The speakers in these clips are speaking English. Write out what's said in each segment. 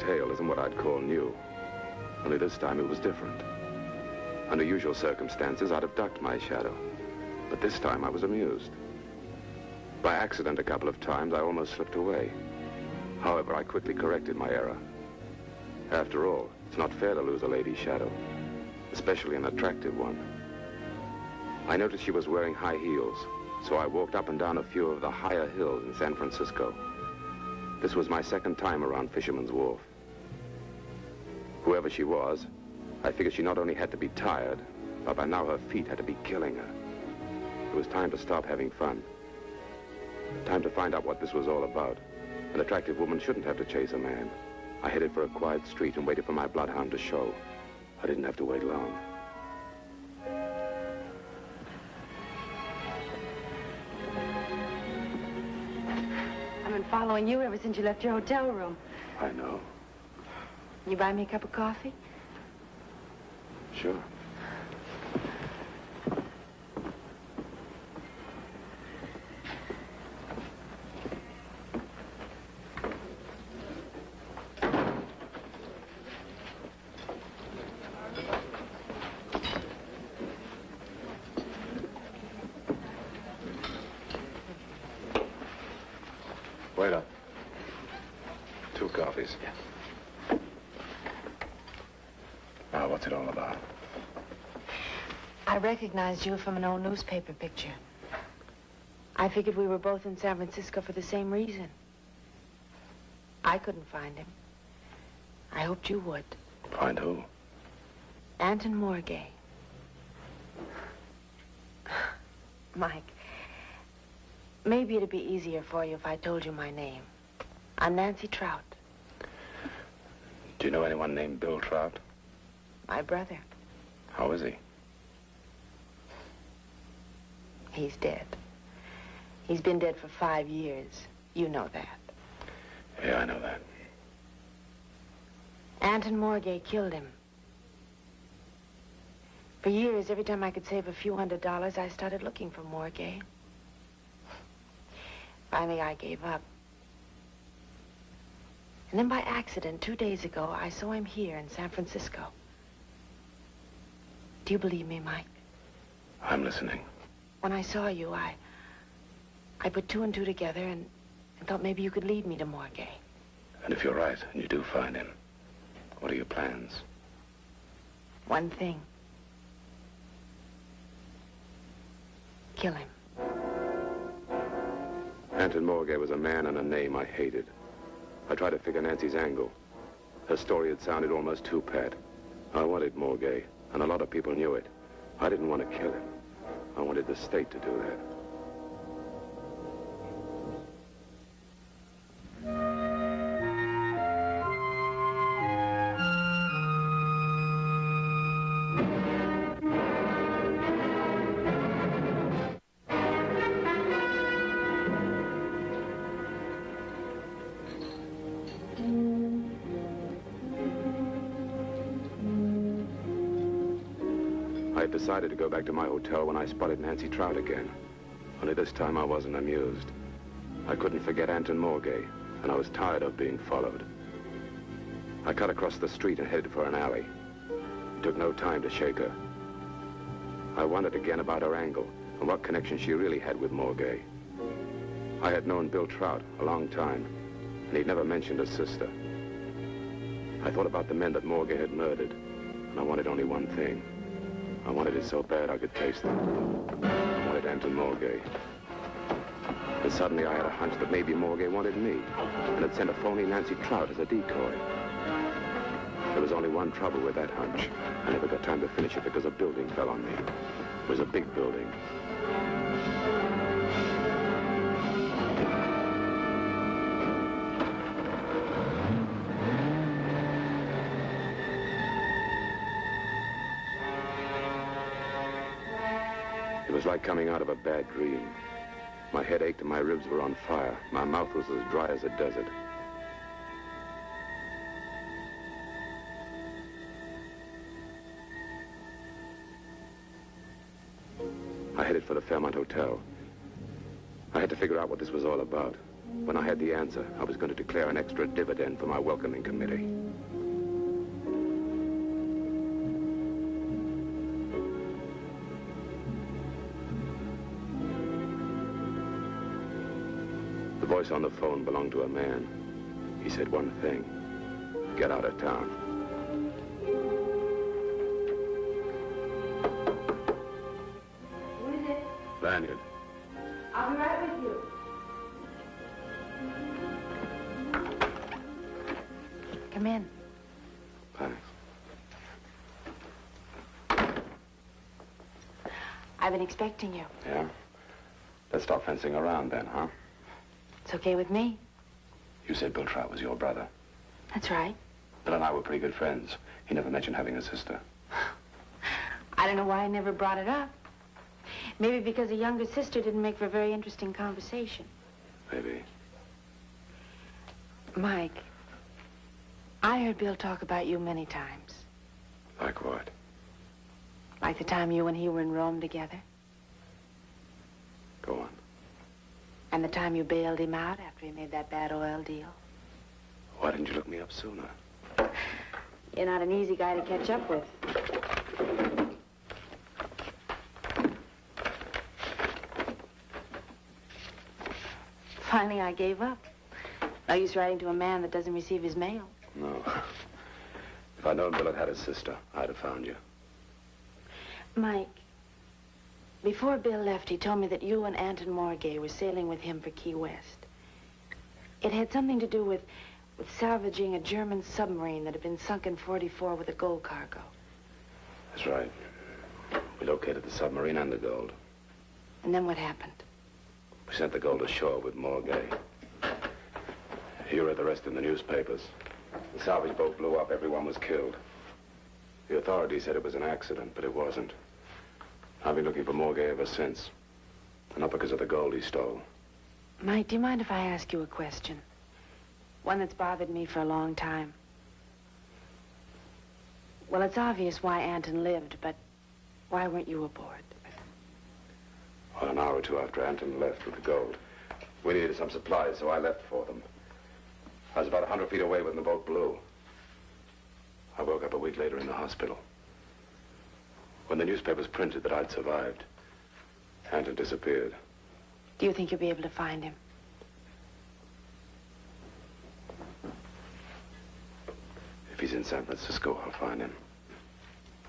tale isn't what I'd call new. Only this time it was different. Under usual circumstances, I'd have ducked my shadow. But this time I was amused. By accident a couple of times, I almost slipped away. However, I quickly corrected my error. After all, it's not fair to lose a lady's shadow, especially an attractive one. I noticed she was wearing high heels, so I walked up and down a few of the higher hills in San Francisco. This was my second time around Fisherman's Wharf. Whoever she was, I figured she not only had to be tired, but by now her feet had to be killing her. It was time to stop having fun. Time to find out what this was all about. An attractive woman shouldn't have to chase a man. I headed for a quiet street and waited for my bloodhound to show. I didn't have to wait long. I've been following you ever since you left your hotel room. I know. You buy me a cup of coffee? Sure. Waiter. 2 coffees. Yeah. Now, what's it all about? I recognized you from an old newspaper picture. I figured we were both in San Francisco for the same reason. I couldn't find him. I hoped you would. Find who? Anton Morgay. Mike, maybe it'd be easier for you if I told you my name. I'm Nancy Trout. Do you know anyone named Bill Trout? My brother. How is he? He's dead. He's been dead for 5 years. You know that. Yeah, I know that. Anton Morgay killed him. For years, every time I could save a few $100s, I started looking for Morgay. Finally, I gave up. And then by accident, 2 days ago, I saw him here in San Francisco. Do you believe me, Mike? I'm listening. When I saw you, I put 2 and 2 together and thought maybe you could lead me to Morgay. And if you're right, and you do find him, what are your plans? One thing. Kill him. Anton Morgay was a man and a name I hated. I tried to figure Nancy's angle. Her story had sounded almost too pat. I wanted Morgay, and a lot of people knew it. I didn't want to kill him. I wanted the state to do that. I had decided to go back to my hotel when I spotted Nancy Trout again. Only this time I wasn't amused. I couldn't forget Anton Morgay, and I was tired of being followed. I cut across the street and headed for an alley. It took no time to shake her. I wondered again about her angle and what connection she really had with Morgay. I had known Bill Trout a long time, and he'd never mentioned his sister. I thought about the men that Morgay had murdered, and I wanted only one thing. I wanted it so bad I could taste it. I wanted Anton Morgay. And suddenly I had a hunch that maybe Morgay wanted me, and had sent a phony Nancy Trout as a decoy. There was only one trouble with that hunch. I never got time to finish it because a building fell on me. It was a big building. It was like coming out of a bad dream. My head ached and my ribs were on fire. My mouth was as dry as a desert. I headed for the Fairmont Hotel. I had to figure out what this was all about. When I had the answer, I was going to declare an extra dividend for my welcoming committee. The voice on the phone belonged to a man. He said one thing: get out of town. Who is it? Lanyard. I'll be right with you. Come in. Thanks. I've been expecting you. Yeah? Let's stop fencing around then, huh? It's okay with me. You said Bill Trout was your brother. That's right. Bill and I were pretty good friends. He never mentioned having a sister. I don't know why I never brought it up. Maybe because a younger sister didn't make for a very interesting conversation. Maybe. Mike, I heard Bill talk about you many times. Like what? Like the time you and he were in Rome together. Go on. And the time you bailed him out after he made that bad oil deal. Why didn't you look me up sooner? You're not an easy guy to catch up with. Finally, I gave up. No use writing to a man that doesn't receive his mail. No. If I'd known Bill had had a sister, I'd have found you. Mike, before Bill left, he told me that you and Anton Morgay were sailing with him for Key West. It had something to do with salvaging a German submarine that had been sunk in '44 with a gold cargo. That's right. We located the submarine and the gold. And then what happened? We sent the gold ashore with Morgay. You read the rest in the newspapers. The salvage boat blew up. Everyone was killed. The authorities said it was an accident, but it wasn't. I've been looking for Morgay ever since. And not because of the gold he stole. Mike, do you mind if I ask you a question? One that's bothered me for a long time. Well, it's obvious why Anton lived, but why weren't you aboard? Well, an hour or two after Anton left with the gold, we needed some supplies, so I left for them. I was about 100 feet away when the boat blew. I woke up a week later in the hospital. When the newspapers printed that I'd survived, Anton disappeared. Do you think you'll be able to find him? If he's in San Francisco, I'll find him.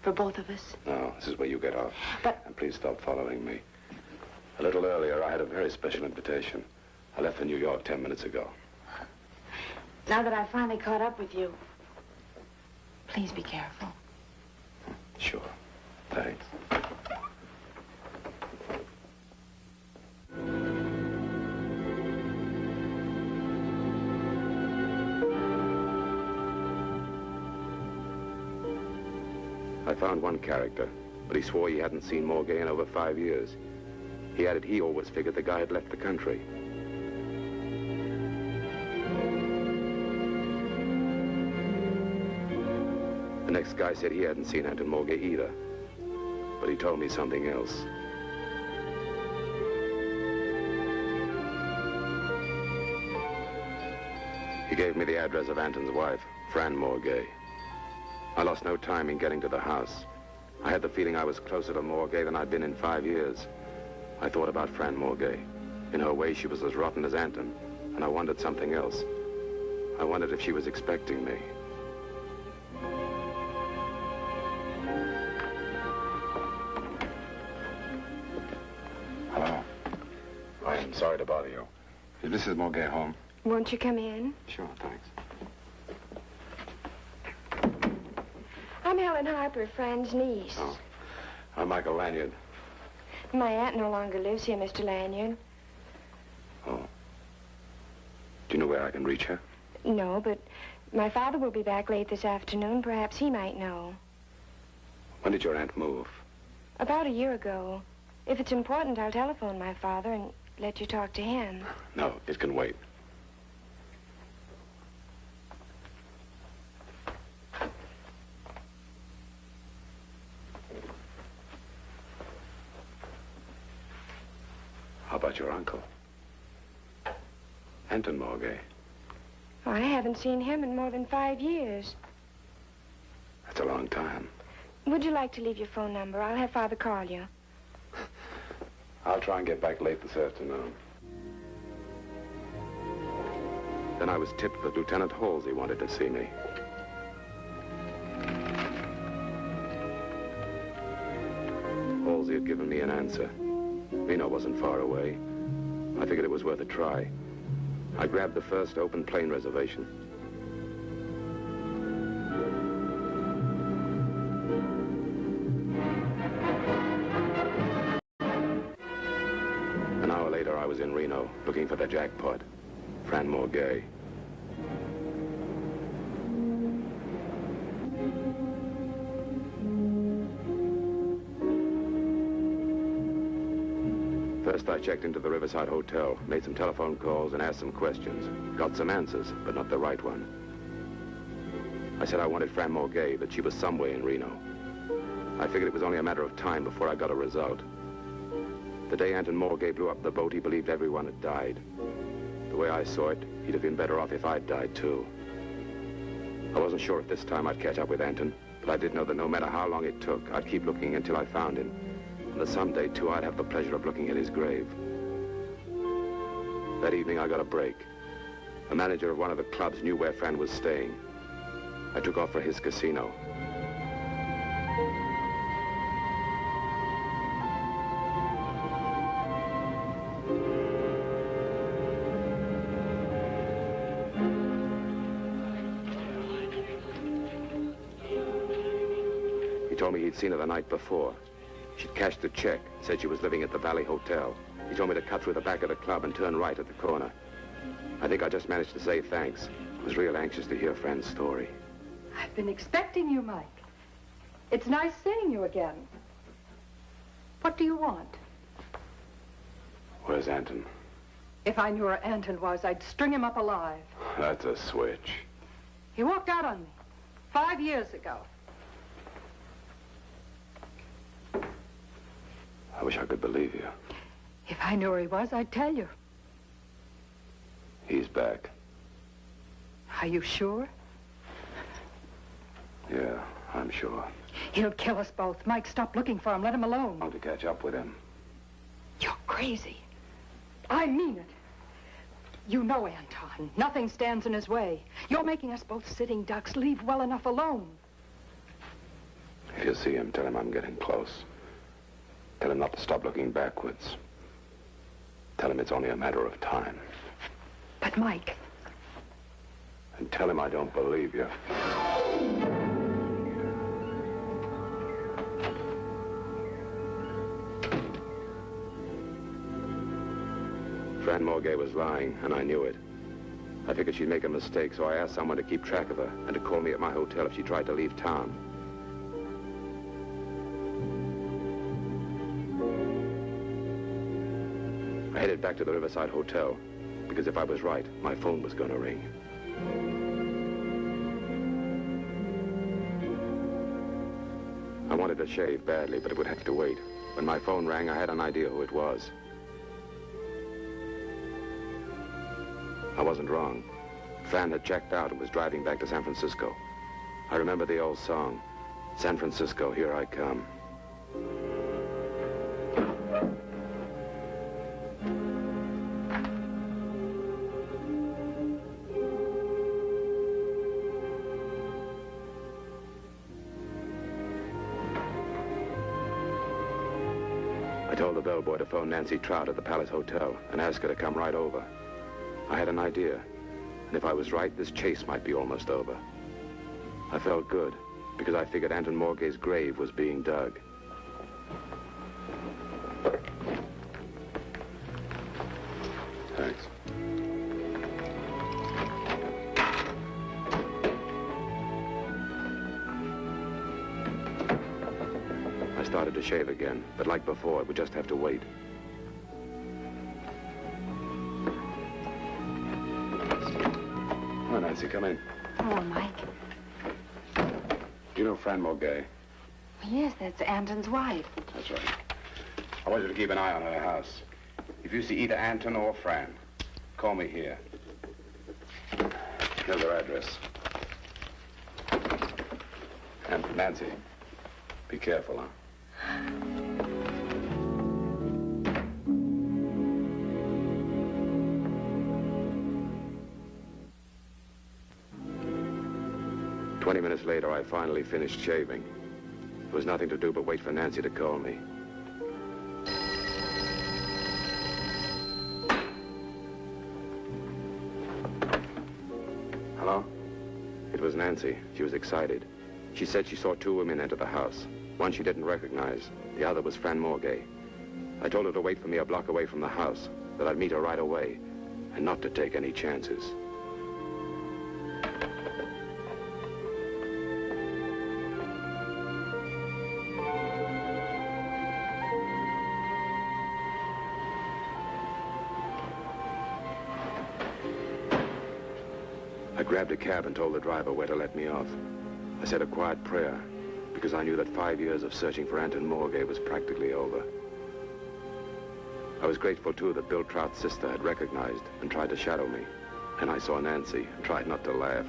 For both of us? No, this is where you get off. But... And please stop following me. A little earlier, I had a very special invitation. I left for New York 10 minutes ago. Now that I've finally caught up with you, please be careful. Sure. Thanks. I found one character, but he swore he hadn't seen Morgay in over 5 years. He added he always figured the guy had left the country. The next guy said he hadn't seen Anton Morgay either, but he told me something else. He gave me the address of Anton's wife, Fran Morgay. I lost no time in getting to the house. I had the feeling I was closer to Morgay than I'd been in 5 years. I thought about Fran Morgay. In her way, she was as rotten as Anton, and I wondered something else. I wondered if she was expecting me. Hello. I'm sorry to bother you. Is Mrs. Morgay home? Won't you come in? Sure, thanks. I'm Helen Harper, Fran's niece. Oh. I'm Michael Lanyard. My aunt no longer lives here, Mr. Lanyard. Oh. Do you know where I can reach her? No, but my father will be back late this afternoon. Perhaps he might know. When did your aunt move? About a year ago. If it's important, I'll telephone my father and let you talk to him. No, it can wait. How about your uncle? Anton Morgay. Oh, I haven't seen him in more than 5 years. That's a long time. Would you like to leave your phone number? I'll have Father call you. I'll try and get back late this afternoon. Then I was tipped that Lieutenant Halsey wanted to see me. Halsey had given me an answer. Reno wasn't far away. I figured it was worth a try. I grabbed the first open plane reservation. An hour later, I was in Reno, looking for the jackpot, Fran Morgay. First, I checked into the Riverside Hotel, made some telephone calls, and asked some questions. Got some answers, but not the right one. I said I wanted Fran Morgay, that she was somewhere in Reno. I figured it was only a matter of time before I got a result. The day Anton Morgay blew up the boat, he believed everyone had died. The way I saw it, he'd have been better off if I'd died, too. I wasn't sure if this time I'd catch up with Anton, but I did know that no matter how long it took, I'd keep looking until I found him. And that someday, too, I'd have the pleasure of looking at his grave. That evening, I got a break. The manager of one of the clubs knew where Fran was staying. I took off for his casino. He told me he'd seen her the night before. She'd cashed the check, said she was living at the Valley Hotel. He told me to cut through the back of the club and turn right at the corner. I think I just managed to say thanks. I was real anxious to hear Fran's story. I've been expecting you, Mike. It's nice seeing you again. What do you want? Where's Anton? If I knew where Anton was, I'd string him up alive. That's a switch. He walked out on me 5 years ago. I wish I could believe you. If I knew where he was, I'd tell you. He's back. Are you sure? Yeah, I'm sure. He'll kill us both. Mike, stop looking for him. Let him alone. I want to catch up with him. You're crazy. I mean it. You know, Anton, nothing stands in his way. You're making us both sitting ducks. Leave well enough alone. If you see him, tell him I'm getting close. Tell him not to stop looking backwards. Tell him it's only a matter of time. But, Mike... And tell him I don't believe you. Fran Morgay was lying, and I knew it. I figured she'd make a mistake, so I asked someone to keep track of her and to call me at my hotel if she tried to leave town. I headed back to the Riverside Hotel, because if I was right, my phone was going to ring. I wanted to shave badly, but it would have to wait. When my phone rang, I had an idea who it was. I wasn't wrong. Fran had checked out and was driving back to San Francisco. I remember the old song, San Francisco, Here I Come. I told the bellboy to phone Nancy Trout at the Palace Hotel and ask her to come right over. I had an idea, and if I was right, this chase might be almost over. I felt good, because I figured Anton Morgay's grave was being dug. Thanks. I started to shave again, but like before, it would just have to wait. Come on, Nancy, come in. Hello, Mike. Do you know Fran Morgay? Yes, that's Anton's wife. That's right. I want you to keep an eye on her house. If you see either Anton or Fran, call me here. Here's her address. And Nancy, be careful, huh? 20 minutes later, I finally finished shaving. There was nothing to do but wait for Nancy to call me. Hello? It was Nancy. She was excited. She said she saw two women enter the house. One she didn't recognize. The other was Fran Morgay. I told her to wait for me a block away from the house, that I'd meet her right away, and not to take any chances. I grabbed a cab and told the driver where to let me off. I said a quiet prayer, because I knew that 5 years of searching for Anton Morgay was practically over. I was grateful, too, that Bill Trout's sister had recognized and tried to shadow me. And I saw Nancy and tried not to laugh.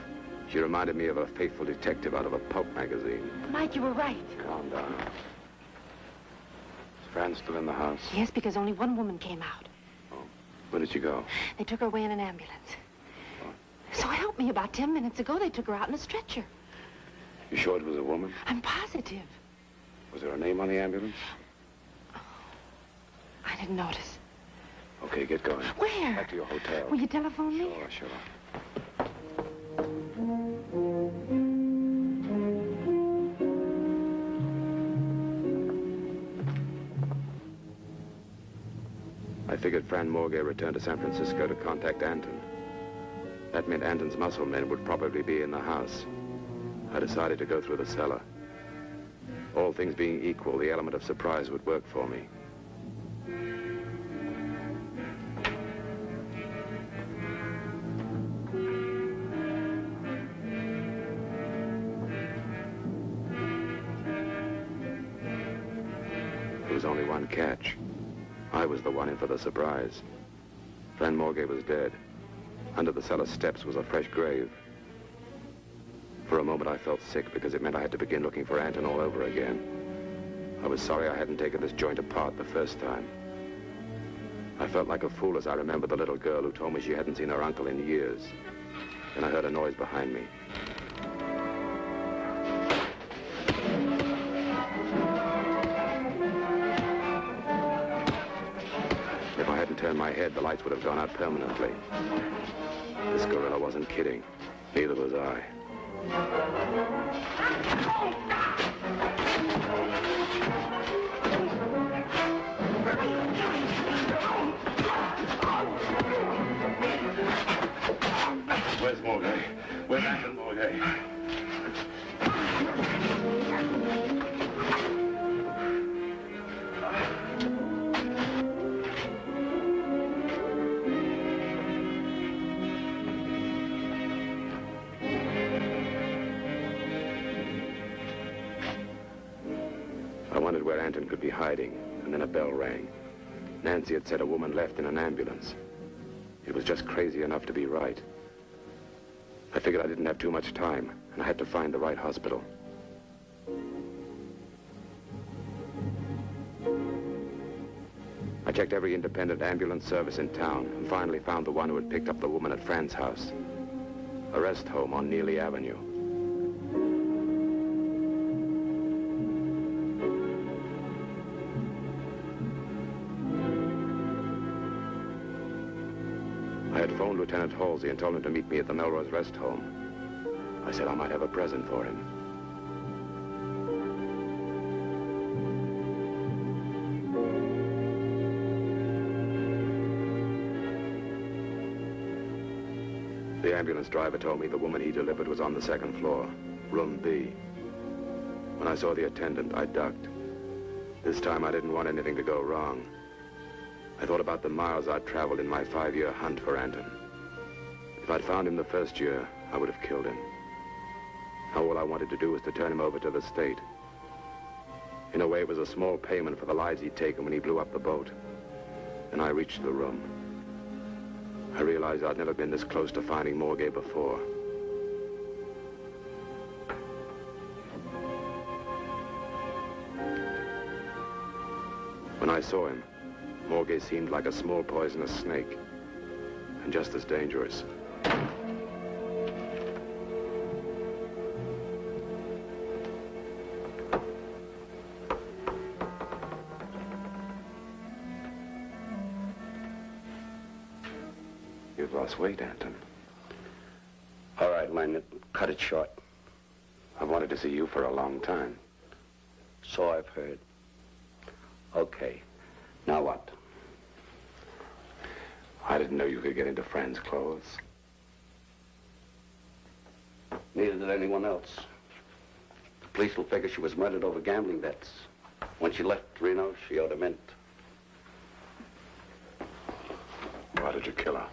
She reminded me of a faithful detective out of a pulp magazine. Mike, you were right. Calm down. Is Fran still in the house? Yes, because only one woman came out. Oh. Where did she go? They took her away in an ambulance. So help me, about 10 minutes ago, they took her out in a stretcher. You sure it was a woman? I'm positive. Was there a name on the ambulance? Oh, I didn't notice. Okay, get going. Where? Back to your hotel. Will you telephone me? Sure. I figured Fran Morgay returned to San Francisco to contact Anton. That meant Anton's muscle men would probably be in the house. I decided to go through the cellar. All things being equal, the element of surprise would work for me. There was only one catch. I was the one in for the surprise. Fran Morgay was dead. Under the cellar steps was a fresh grave. For a moment I felt sick because it meant I had to begin looking for Anton all over again. I was sorry I hadn't taken this joint apart the first time. I felt like a fool as I remembered the little girl who told me she hadn't seen her uncle in years. Then I heard a noise behind me. If I hadn't turned my head, the lights would have gone out permanently. This gorilla wasn't kidding. Neither was I. Where's Morgay? Where's Anton Morgay? I wondered where Anton could be hiding, and then a bell rang. Nancy had said a woman left in an ambulance. It was just crazy enough to be right. I figured I didn't have too much time, and I had to find the right hospital. I checked every independent ambulance service in town, and finally found the one who had picked up the woman at Fran's house. A rest home on Neely Avenue. I had phoned Lieutenant Halsey and told him to meet me at the Melrose Rest Home. I said I might have a present for him. The ambulance driver told me the woman he delivered was on the second floor, room B. When I saw the attendant, I ducked. This time I didn't want anything to go wrong. I thought about the miles I'd traveled in my 5-year hunt for Anton. If I'd found him the first year, I would have killed him. Now all I wanted to do was to turn him over to the state. In a way, it was a small payment for the lives he'd taken when he blew up the boat. And I reached the room. I realized I'd never been this close to finding Morgay before. When I saw him, Morgay seemed like a small poisonous snake, and just as dangerous. You've lost weight, Anton. All right, Lanyard, cut it short. I've wanted to see you for a long time. So I've heard. Okay, now what? I didn't know you could get into friends' clothes. Neither did anyone else. The police will figure she was murdered over gambling debts. When she left Reno, she owed a mint. Why did you kill her?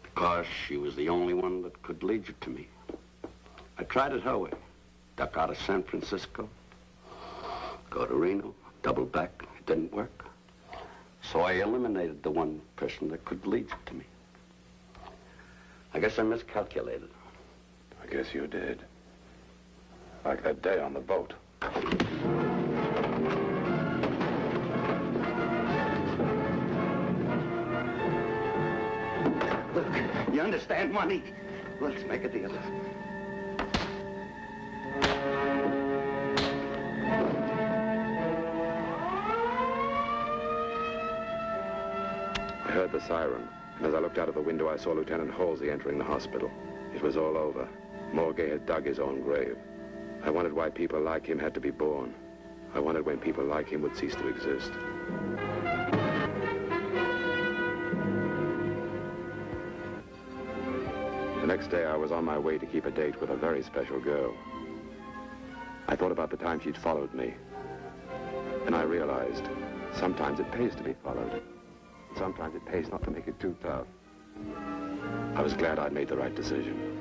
Because she was the only one that could lead you to me. I tried it her way. Duck out of San Francisco, go to Reno, double back. It didn't work. So I eliminated the one person that could lead you to me. I guess I miscalculated. I guess you did. Like that day on the boat. Look, you understand, money? Let's make a deal. I heard the siren, and as I looked out of the window, I saw Lieutenant Halsey entering the hospital. It was all over. Morgay had dug his own grave. I wondered why people like him had to be born. I wondered when people like him would cease to exist. The next day, I was on my way to keep a date with a very special girl. I thought about the time she'd followed me. And I realized, sometimes it pays to be followed. Sometimes it pays not to make it too tough. I was glad I'd made the right decision.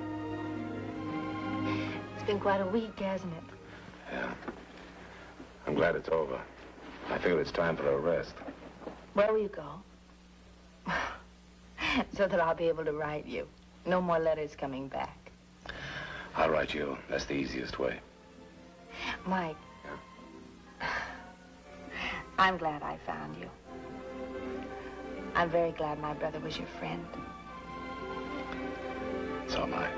It's been quite a week, hasn't it? Yeah. I'm glad it's over. I figure it's time for a rest. Where will you go? So that I'll be able to write you. No more letters coming back. I'll write you. That's the easiest way. Mike, I'm glad I found you. I'm very glad my brother was your friend. So am I.